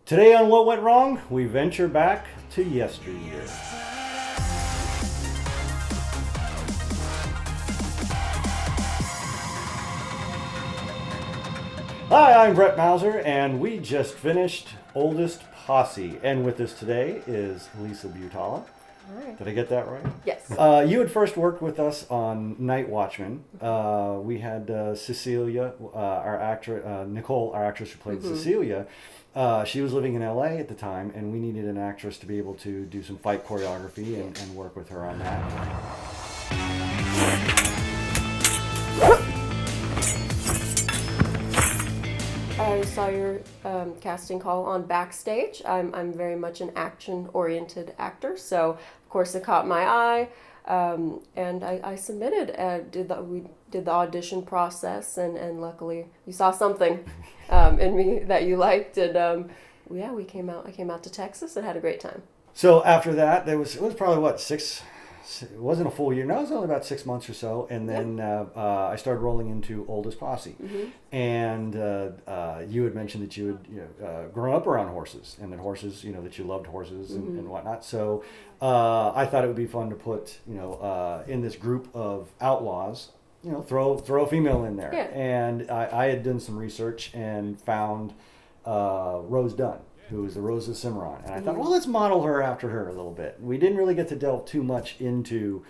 Today on What Went Wrong, we venture back to yesteryear. Hi, I'm Brett Mauser, and we just finished Oldest Posse. And with us today is Lisa Butala. All right. Did I get that right? Yes. You had first worked with us on Night Watchman. We had Cecilia, our actress, Nicole, our actress who played Cecilia. She was living in LA at the time, and we needed an actress to be able to do some fight choreography and work with her on that. I saw your casting call on Backstage. I'm very much an action-oriented actor, so of course it caught my eye, and I submitted. We did the audition process, and luckily you saw something in me that you liked, and yeah, I came out to Texas and had a great time. So after that, it was probably what, it wasn't a full year. No, it was only about 6 months or so. And then I started rolling into Oldest Posse. And you had mentioned that you had grown up around horses, and that horses, that you loved horses and whatnot. So I thought it would be fun to put, in this group of outlaws, throw a female in there. Yeah. And I had done some research and found Rose Dunn, who is the Rose of Cimarron. And I thought, well, let's model her after her a little bit. We didn't really get to delve too much into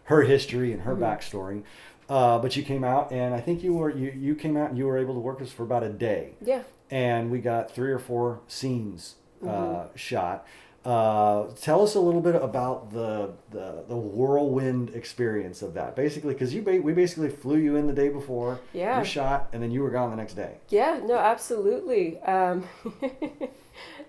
her history and her backstory. But you came out, and I think you came out and you were able to work with us for about a day. Yeah. And we got 3 or 4 scenes shot. Tell us a little bit about the whirlwind experience of that. Basically, because we basically flew you in the day before. Yeah. You shot, and then you were gone the next day. Yeah, no, absolutely.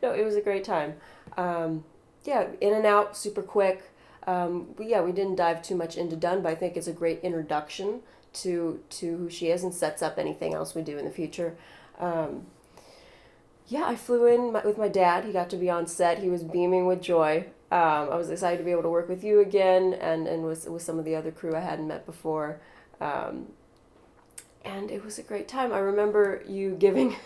No, it was a great time. Yeah, in and out, super quick. We didn't dive too much into Dunn, but I think it's a great introduction to who she is and sets up anything else we do in the future. Yeah, I flew in with my dad. He got to be on set. He was beaming with joy. I was excited to be able to work with you again and with some of the other crew I hadn't met before. And it was a great time. I remember you giving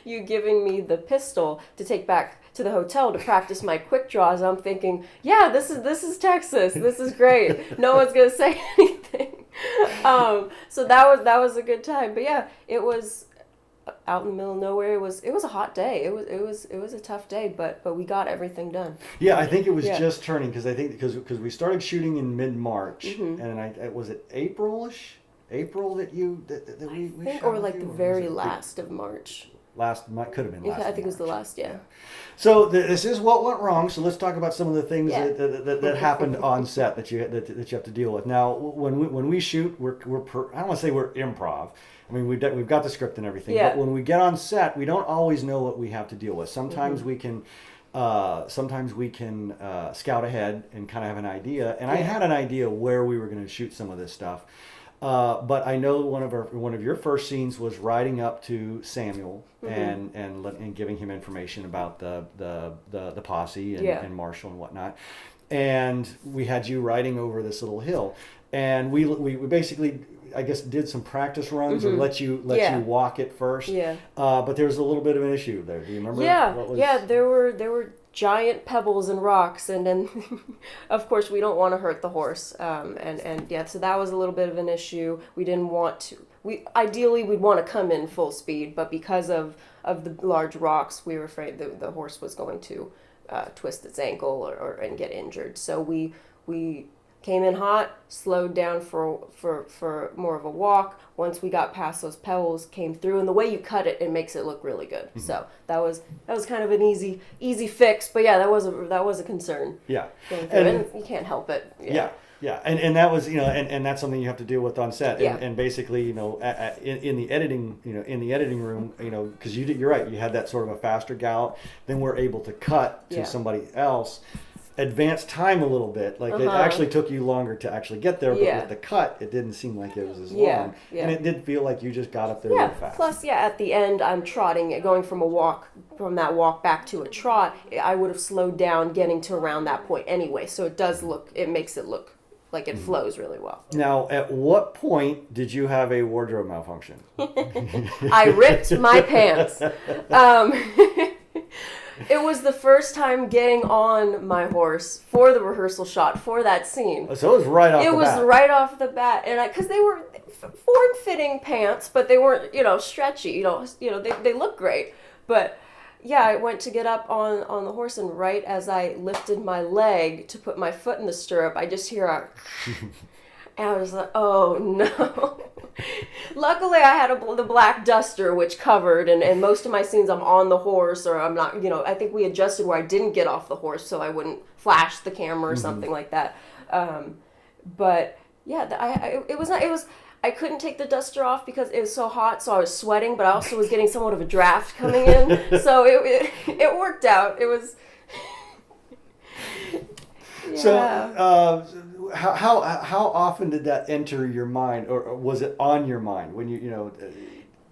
me the pistol to take back to the hotel to practice my quick draws. I'm thinking, yeah, this is Texas. This is great. No one's gonna say anything. So that was a good time. But yeah, it was out in the middle of nowhere. It was a hot day. It was a tough day, but we got everything done. Yeah, I think it was just turning because we started shooting in mid-March, and was it April-ish? April that we think, shot or like you, the or very was it last of March. Could have been last. I think it was the March. last. Yeah. So this is what went wrong. So let's talk about some of the things that happened on set that you have to deal with. Now, when we shoot, I don't want to say we're improv. I mean, we've got the script and everything. Yeah. But when we get on set, we don't always know what we have to deal with. Sometimes we can. Sometimes we can scout ahead and kind of have an idea. And I had an idea where we were going to shoot some of this stuff. But I know one of your first scenes was riding up to Samuel and giving him information about the posse and Marshall and whatnot. And we had you riding over this little hill, and we basically, I guess, did some practice runs or let you walk it first. Yeah. But there was a little bit of an issue there. Do you remember? Yeah. There were giant pebbles and rocks, and then of course we don't want to hurt the horse. So that was a little bit of an issue. We didn't want to. Ideally we'd want to come in full speed, but because of the large rocks, we were afraid that the horse was going to twist its ankle and get injured. So we came in hot, slowed down for more of a walk. Once we got past those pebbles, came through, and the way you cut it, it makes it look really good. So that was kind of an easy fix. But yeah, that was a concern. Yeah, and you can't help it. Yeah, and that was and that's something you have to deal with on set. And basically in the editing room, because you're right, you had that sort of a faster gallop. Then we're able to cut to somebody else. Advance time a little bit. Like it actually took you longer to actually get there, but with the cut, it didn't seem like it was as long. And it did feel like you just got up there real fast. Plus, at the end, I'm trotting, going from that walk back to a trot. I would have slowed down getting to around that point anyway. So it makes it look like it flows really well. Now, at what point did you have a wardrobe malfunction? I ripped my pants. It was the first time getting on my horse for the rehearsal shot for that scene. So it was right off the bat. It was right off the bat, and because they were form-fitting pants, but they weren't, stretchy. They look great, but yeah, I went to get up on the horse, and right as I lifted my leg to put my foot in the stirrup, I just hear a, and I was like, oh no. Luckily, I had the black duster, which covered, and most of my scenes I'm on the horse, or I'm not, I think we adjusted where I didn't get off the horse so I wouldn't flash the camera or something like that. But yeah, it was not, I couldn't take the duster off because it was so hot, so I was sweating, but I also was getting somewhat of a draft coming in, so it worked out. It was, yeah. So, how often did that enter your mind, or was it on your mind when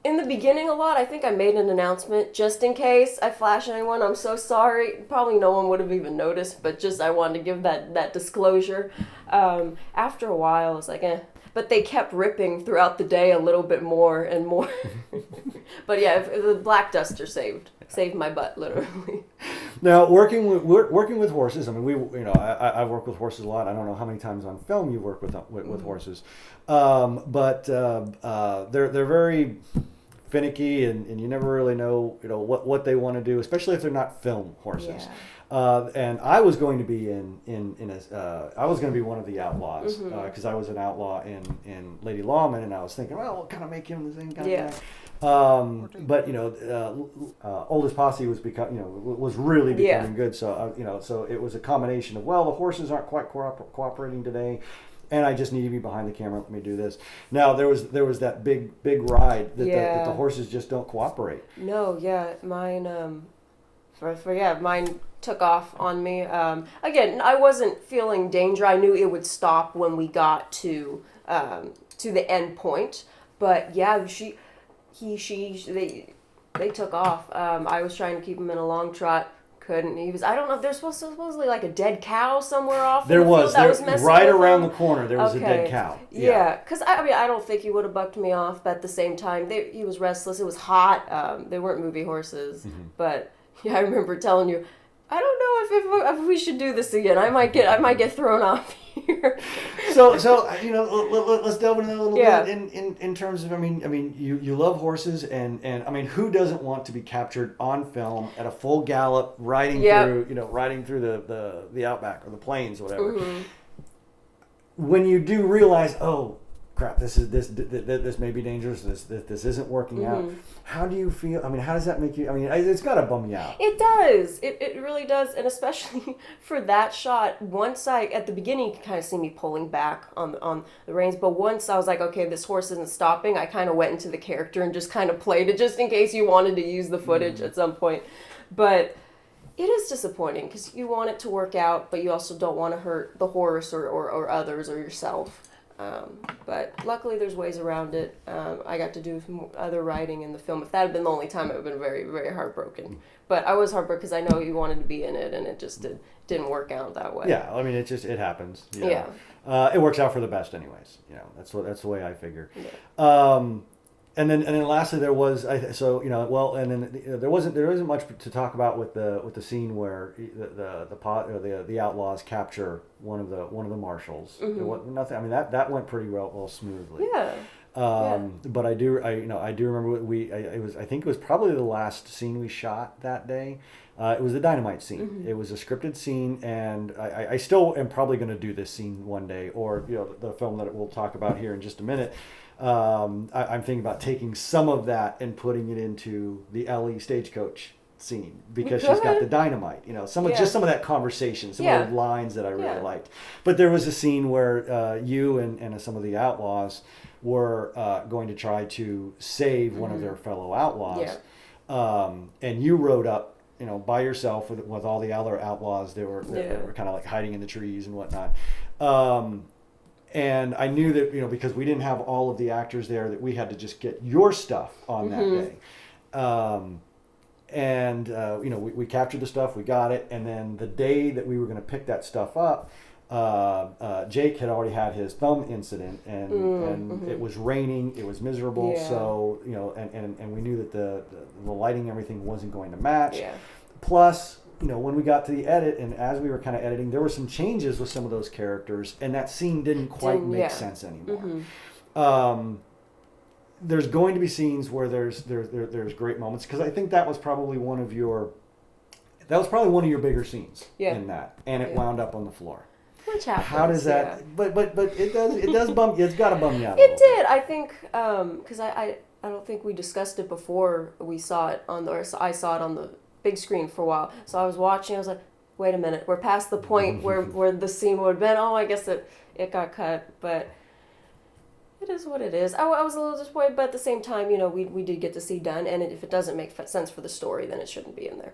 In the beginning a lot. I think I made an announcement just in case I flash anyone. I'm so sorry. Probably no one would have even noticed, but just I wanted to give that disclosure. After a while, I was like, eh. But they kept ripping throughout the day a little bit more and more. But yeah, the black duster saved my butt, literally. Now, working with horses. I mean, I've worked with horses a lot. I don't know how many times on film you work with horses, but they're very finicky, and you never really know what they want to do, especially if they're not film horses. Yeah. And I was going to be I was going to be one of the outlaws because I was an outlaw in Lady Lawman, and I was thinking, well, we'll kind of make him the same kind of guy. But Oldest Posse was really becoming good. So so it was a combination of, well, the horses aren't quite cooperating today, and I just need to be behind the camera. Let me do this. Now there was that big ride that the horses just don't cooperate. No, yeah, mine mine took off on me. Again, I wasn't feeling danger. I knew it would stop when we got to the end point. But yeah, they took off. I was trying to keep him in a long trot. Couldn't. He was. I don't know. There's supposedly like a dead cow somewhere off. There was. That was messing right with around him. the corner. There was a dead cow. Yeah. Because I don't think he would have bucked me off. But at the same time, he was restless. It was hot. They weren't movie horses. But yeah, I remember telling you, I don't know if we should do this again. I might get thrown off here. So let's delve into that a little bit in terms of I mean you love horses and I mean, who doesn't want to be captured on film at a full gallop riding through the outback or the plains, whatever. Mm-hmm. When you do realize, oh crap, this may be dangerous. This isn't working out. How do you feel? I mean, how does that make you? I mean, it's got to bum you out. It does. It really does, and especially for that shot. Once at the beginning, you can kind of see me pulling back on the reins, but once I was like, okay, this horse isn't stopping, I kind of went into the character and just kind of played it, just in case you wanted to use the footage at some point. But it is disappointing because you want it to work out, but you also don't want to hurt the horse or others or yourself. But luckily there's ways around it. I got to do some other writing in the film. If that had been the only time, I would have been very, very heartbroken. But I was heartbroken because I know he wanted to be in it, and it just didn't work out that way. Yeah, I mean, it happens. Yeah. It works out for the best anyways. That's the way I figure. Yeah. And then lastly there was there isn't much to talk about with the scene where the outlaws capture one of the marshals. Mm-hmm. There was nothing. I mean, that went pretty well smoothly. Yeah. But I do remember I think it was probably the last scene we shot that day. It was the dynamite scene. Mm-hmm. It was a scripted scene, and I still am probably going to do this scene one day, or the film that we'll talk about here in just a minute. I'm thinking about taking some of that and putting it into the Ellie stagecoach scene because she's got the dynamite. Some of that conversation, some of the lines that I really liked. But there was a scene where you and some of the outlaws were going to try to save one of their fellow outlaws, and you rode up, by yourself with all the other outlaws. They were kind of like hiding in the trees and whatnot. And I knew that, because we didn't have all of the actors there, that we had to just get your stuff on that day. We captured the stuff, we got it, and then the day that we were going to pick that stuff up, Jake had already had his thumb incident, and it was raining, it was miserable, so, and we knew that the lighting and everything wasn't going to match. Yeah. plus, when we got to the edit and as we were kind of editing, there were some changes with some of those characters, and that scene didn't quite make sense anymore. There's going to be scenes where there's great moments, because I think that was probably one of your bigger scenes in that, and it wound up on the floor. Which happens. How does that? Yeah. But it does bum. It's got to bum you out. It did. I think because I don't think we discussed it before we saw it I saw it on the big screen for a while. So I was watching. I was like, wait a minute, we're past the point where the scene would have been. Oh, I guess it got cut, but. It is what it is. I was a little disappointed, but at the same time, we did get to see Dunn, and if it doesn't make sense for the story, then it shouldn't be in there.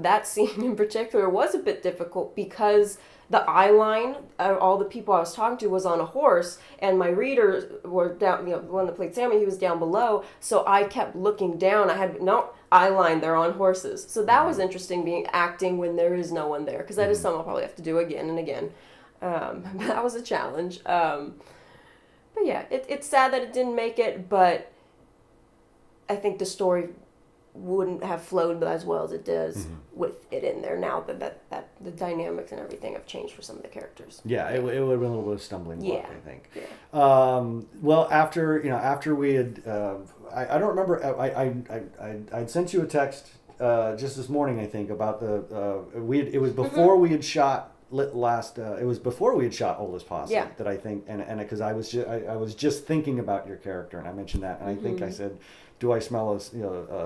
That scene in particular was a bit difficult because the eye line, all the people I was talking to was on a horse, and my readers were down, the one that played Sammy, he was down below, so I kept looking down. I had no eye line, they're on horses. So that was interesting, acting when there is no one there, because that is something I'll probably have to do again and again. That was a challenge. But yeah, it's sad that it didn't make it, but I think the story wouldn't have flowed as well as it does with it in there now that the dynamics and everything have changed for some of the characters. Yeah, it would have been a little bit of a stumbling block, I think. Yeah. Well, after we had, I don't remember, I'd sent you a text just this morning, I think, about it was before we had shot. It was before we had shot Oldest Posse that I think, and because I was just thinking about your character, and I mentioned that, and I think I said, do I smell a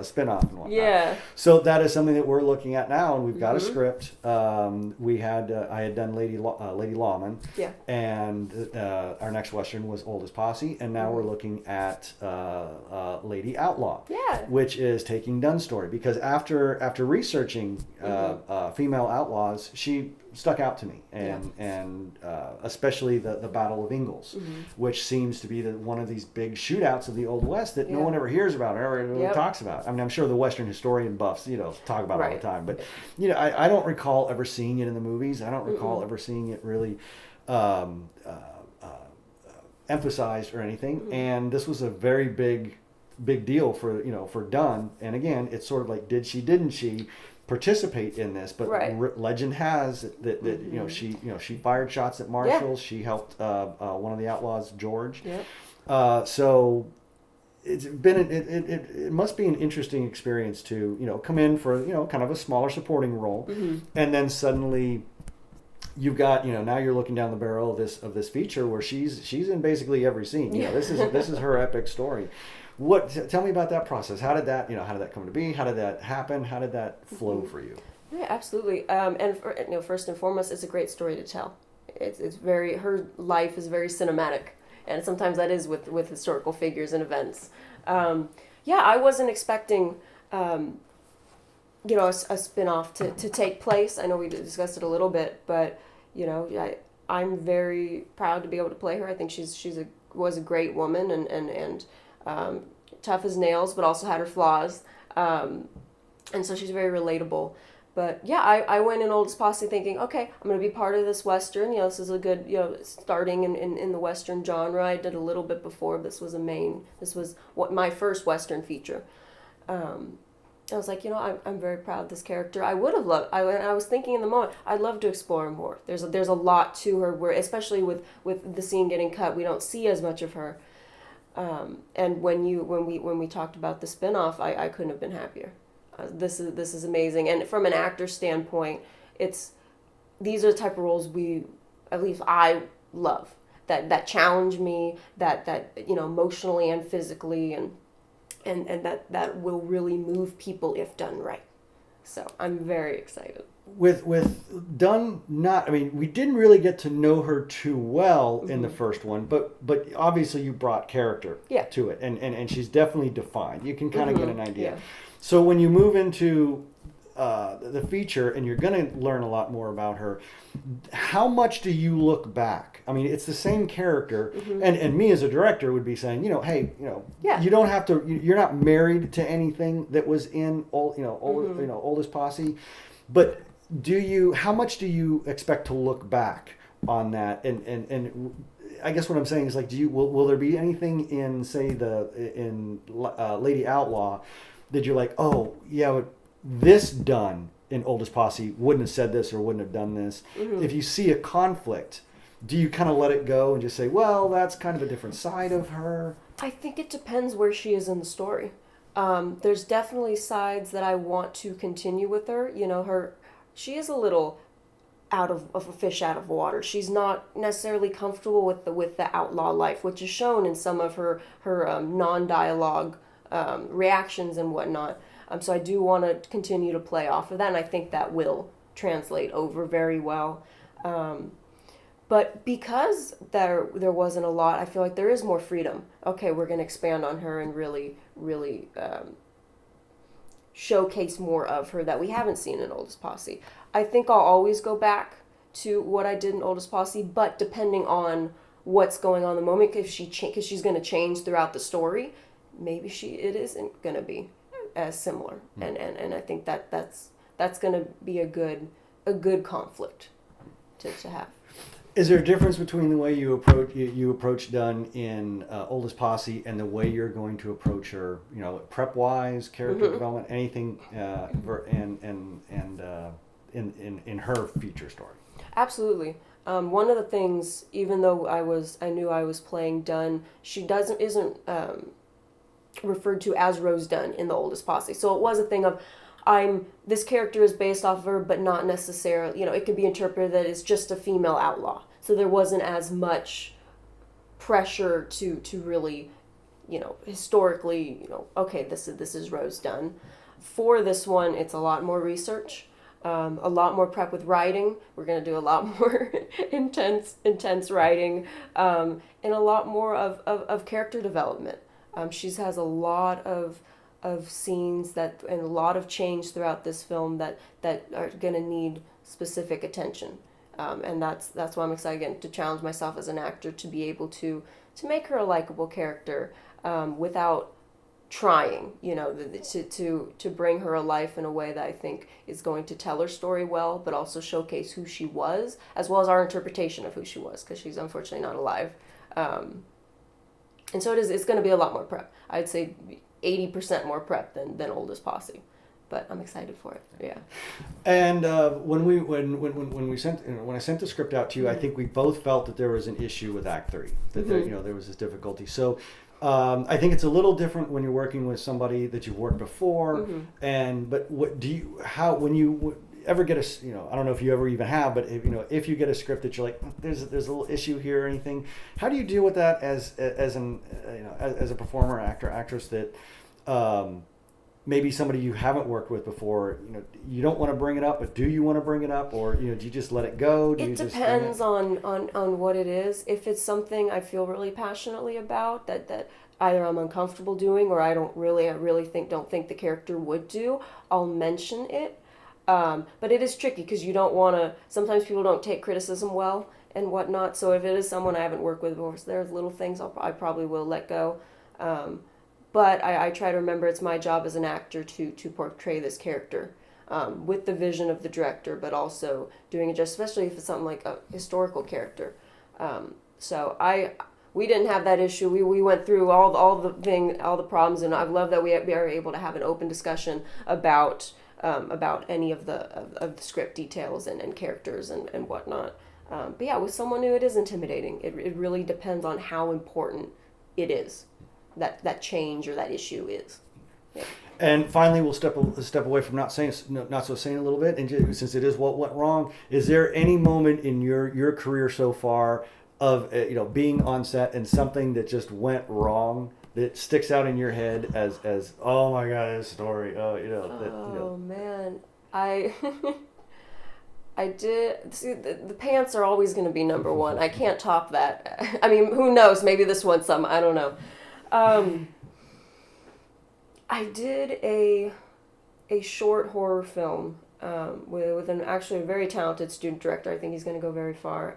spin-off and whatnot? Yeah. So that is something that we're looking at now, and we've got a script. I had done Lady Lawman. Yeah. And our next Western was Oldest Posse, and now we're looking at Lady Outlaw. Yeah. Which is taking Dunn's story, because after researching female outlaws, she stuck out to me, and especially the Battle of Ingalls, which seems to be one of these big shootouts of the Old West that no one ever hears about or ever talks about. I mean, I'm sure the Western historian buffs, talk about it all the time, but I don't recall ever seeing it in the movies. I don't recall ever seeing it really emphasized or anything. And this was a very big deal for Dunn. And again, it's sort of like, didn't she participate in this? But legend has that she fired shots at marshals. She helped one of the outlaws, George. So it's been it must be an interesting experience to come in for kind of a smaller supporting role, and then suddenly you've got now you're looking down the barrel of this feature where she's in basically every scene. This is her epic story. Tell me about that process. How did that come to be? How did that happen? How did that flow for you? Yeah, absolutely. And first and foremost, it's a great story to tell. It's very, her life is very cinematic, and sometimes that is with historical figures and events. I wasn't expecting a spin-off to take place. I know we discussed it a little bit, but I'm very proud to be able to play her. I think she was a great woman and tough as nails, but also had her flaws. And so she's very relatable. But I went in Oldest Posse thinking, okay, I'm going to be part of this Western. This is a good, starting in the Western genre. I did a little bit before. This was my first Western feature. I was like, I'm very proud of this character. I would have loved, I was thinking in the moment, I'd love to explore her more. There's a lot to her, where, especially with the scene getting cut, we don't see as much of her. And when we talked about the spinoff, I couldn't have been happier. This is amazing, and from an actor standpoint, these are the type of roles at least I love, that challenge me, that emotionally and physically, and that will really move people if done right. So I'm very excited. With Dunn, we didn't really get to know her too well in the first one, but obviously you brought character to it, and she's definitely defined. You can kind of get an idea. Yeah. So when you move into the feature and you're going to learn a lot more about her, how much do you look back? I mean, it's the same character, and me as a director would be saying, hey, you don't have to. You're not married to anything that was in Oldest Posse, but how much do you expect to look back on that? And I guess what I'm saying is, like, will there be anything in, say, in Lady Outlaw that you're like, oh yeah, this Dunn in Oldest Posse wouldn't have said this or wouldn't have done this. If you see a conflict, do you kind of let it go and just say, well, that's kind of a different side of her? I think it depends where she is in the story. There's definitely sides that I want to continue with her. You know, she is a little out of a fish out of water. She's not necessarily comfortable with the outlaw life, which is shown in some of her non-dialogue reactions and whatnot. So I do want to continue to play off of that, and I think that will translate over very well. But because there wasn't a lot, I feel like there is more freedom. Okay, we're going to expand on her and really showcase more of her that we haven't seen in Oldest Posse. I think I'll always go back to what I did in Oldest Posse, but depending on what's going on in the moment, because she's going to change throughout the story, maybe it isn't going to be as similar, and I think that's going to be a good conflict to have. Is there a difference between the way you approach Dunn in Oldest Posse and the way you're going to approach her, you know, prep wise, character development, anything, in her feature story? Absolutely. One of the things, even though I knew I was playing Dunn, she isn't referred to as Rose Dunn in the Oldest Posse. So it was a thing of this character is based off of her, but not necessarily, you know, it could be interpreted that it's just a female outlaw. So there wasn't as much pressure to really, you know, historically, you know, okay, this is Rose Dunn. For this one, it's a lot more research, a lot more prep with writing. We're going to do a lot more intense writing, and a lot more of character development. She has a lot of scenes and a lot of change throughout this film that are going to need specific attention, and that's why I'm excited again to challenge myself as an actor to be able to make her a likable character without trying, you know, to bring her a life in a way that I think is going to tell her story well, but also showcase who she was as well as our interpretation of who she was, because she's unfortunately not alive, and so it's going to be a lot more prep. I'd say 80% more prep than Oldest Posse, but I'm excited for it. Yeah. And when I sent the script out to you, I think we both felt that there was an issue with Act 3, that there was this difficulty. So I think it's a little different when you're working with somebody that you've worked before. But when you ever get I don't know if you ever even have, but if you get a script that you're like, there's a little issue here or anything, how do you deal with that as a performer, actor, actress that maybe somebody you haven't worked with before, you don't want to bring it up, but do you want to bring it up, or do you just let it go? It depends on what it is. If it's something I feel really passionately about that either I'm uncomfortable doing or I don't think the character would do, I'll mention it. But it is tricky because you don't want to. Sometimes people don't take criticism well and whatnot. So if it is someone I haven't worked with before, there's little things I probably will let go. But I try to remember it's my job as an actor to portray this character with the vision of the director, but also doing it just, especially if it's something like a historical character. We didn't have that issue. We went through all the problems, and I love that we are able to have an open discussion about any of the script details and characters and whatnot. But yeah, with someone new, it is intimidating. It really depends on how important it is. That change or that issue is. Yeah. And finally, we'll step away from not saying a little bit, and since it is what went wrong, is there any moment in your career so far of being on set and something that just went wrong that sticks out in your head as oh my god, this story, man, I did see the pants are always going to be number one. I can't top that. I mean, who knows? Maybe this one's some. I don't know. I did a short horror film with actually a very talented student director. I think he's going to go very far.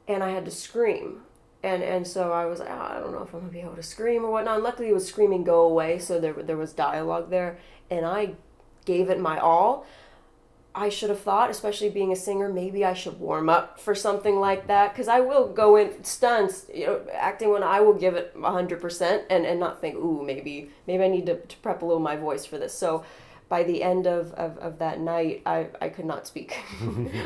And I had to scream. And so I was like, I don't know if I'm going to be able to scream or whatnot. And luckily it was screaming go away, so there was dialogue there. And I gave it my all. I should have thought, especially being a singer, maybe I should warm up for something like that, because I will go in stunts, acting when I will give it 100% and not think, ooh, maybe I need to prep a little my voice for this. So by the end of that night, I could not speak.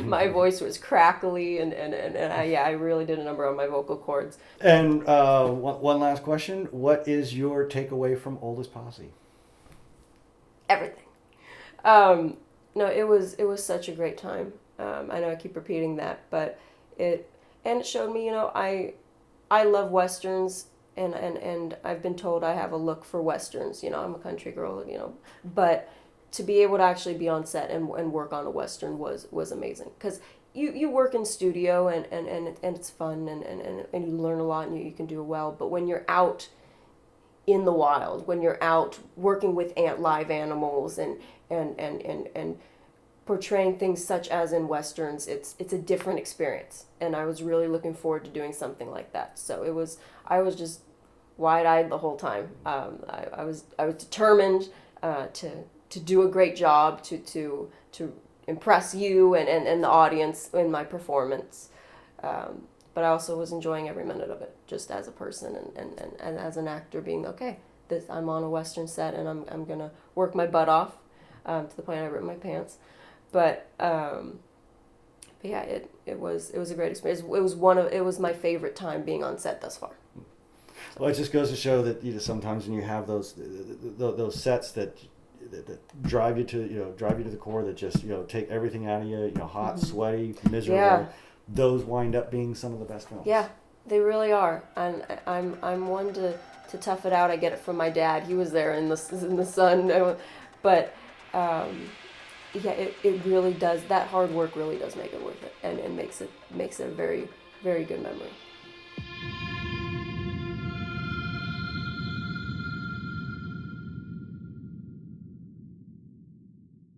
My voice was crackly, and I really did a number on my vocal cords. And one last question. What is your takeaway from Oldest Posse? Everything. No, it was such a great time. I know I keep repeating that, but it showed me, I love Westerns, and I've been told I have a look for Westerns. I'm a country girl, but to be able to actually be on set and work on a Western was amazing, because you work in studio and it's fun and you learn a lot and you can do it well, but when you're out in the wild, when you're out working with live animals and portraying things such as in Westerns, it's a different experience, and I was really looking forward to doing something like that. So I was just wide-eyed the whole time. I was determined to do a great job, to impress you and the audience in my performance. But I also was enjoying every minute of it, just as a person and as an actor, being okay. I'm on a Western set, and I'm gonna work my butt off, to the point I ripped my pants. But yeah, it was a great experience. It was my favorite time being on set thus far. So. Well, it just goes to show that sometimes when you have those sets that drive you to the core, that just take everything out of you, hot, mm-hmm. sweaty, miserable. Yeah. Those wind up being some of the best films. Yeah, they really are. And I'm one to tough it out. I get it from my dad. He was there in the sun, but. Yeah, it really does. That hard work really does make it worth it, and it makes it a very, very good memory.